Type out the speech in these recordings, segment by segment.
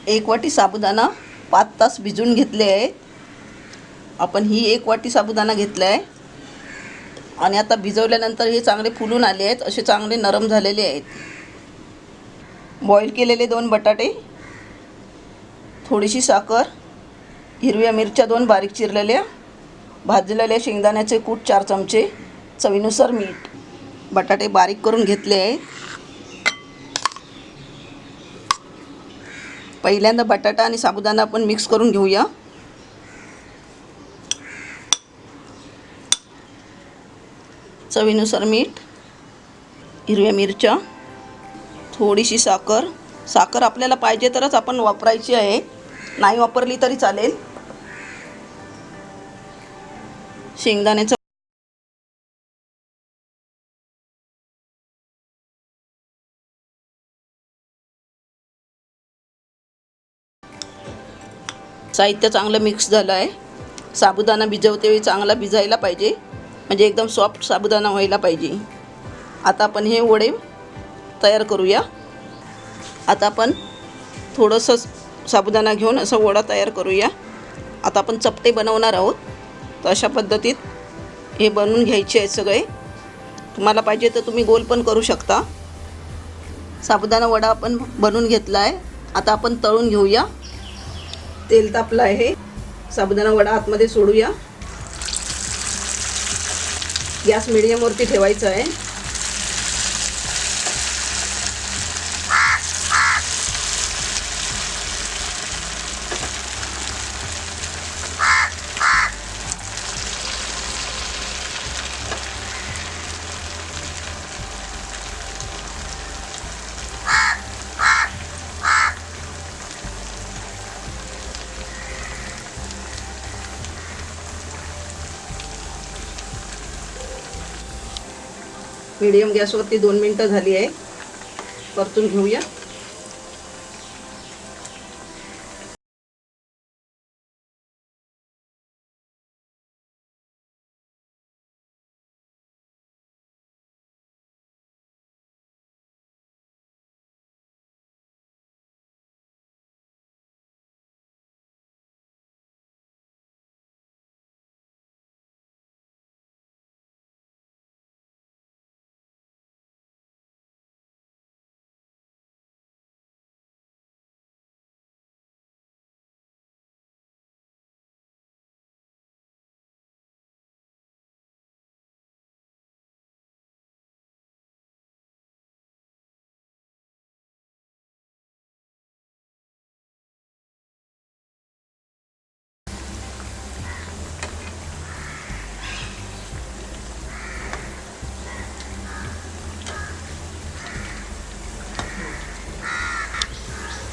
1 वाटी साबुदाणा 5 तास भिजवून घेतले आहे। आपण ही 1 वाटी साबुदाणा घेतला आहे आणि आता भिजवल्यानंतर हे चांगले फुलून आले आहेत, असे चांगले नरम झालेले आहेत। बॉईल केलेले 2 बटाटे, थोडीशी साखर, हिरव्या मिरच्या 2 बारीक चिरलेल्या, भाजलेले शेंगदाण्याचे कूट 4 चमचे, चवीनुसार मीठ। बटाटे बारीक करून घेतले आहेत। पहिल्यांदा बटाटा आणि साबुदाणा आपण मिक्स करून घेऊया। चवीनुसार मीठ, हिरव्या मिरच्या, थोडीशी साखर। साखर आपल्याला पाहिजे तरच आपण वापरायची आहे, नाही वापरली तरी चालेल। शेंगदाण्याचं साहित्य चांगलं मिक्स झालं आहे। साबुदाणा भिजवते वेळी चांगला भिजायला पाहिजे, म्हणजे एकदम सॉफ्ट साबुदाणा व्हायला पाहिजे। आता आपण हे वडे तयार करूया। आता आपण थोडंसं साबुदाणा घेऊन असं वडा तयार करूया। आता आपण चपटे बनवणार आहोत, तर अशा पद्धतीत हे बनवून घ्यायचे आहेत सगळे। तुम्हाला पाहिजे तर तुम्ही गोल पण करू शकता। साबुदाणा वडा आपण बनवून घेतला आहे। आता आपण तळून घेऊया। तेल तापलं आहे, साबुदाणा वडा आतमध्ये सोडूया। गॅस मीडियमवरती ठेवायचा आहे। मीडियम गॅसवरती 2 मिनिटं झाली आहे, परतून घेऊया।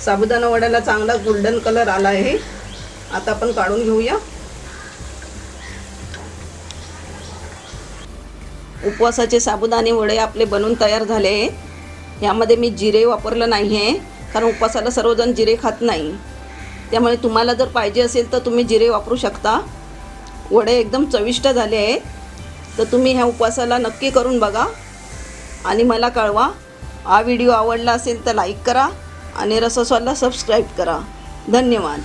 साबुदाणा वड्याला चांगला गोल्डन कलर आला आहे। आता आपण काढून घेऊया। उपवासाचे साबुदाणे वडे आपले बनवून तयार झाले आहेत। यामध्ये मी जिरे वापरलं नाही आहे, कारण उपवासाला सर्वजण जिरे खात नाही। त्यामुळे तुम्हाला जर पाहिजे असेल तर तुम्ही जिरे वापरू शकता। वडे एकदम चविष्ट झाले आहेत, तर तुम्ही ह्या उपवासाला नक्की करून बघा आणि मला कळवा। हा व्हिडिओ आवडला असेल तर लाईक करा आणि रसास्वादला सबस्क्राईब करा। धन्यवाद।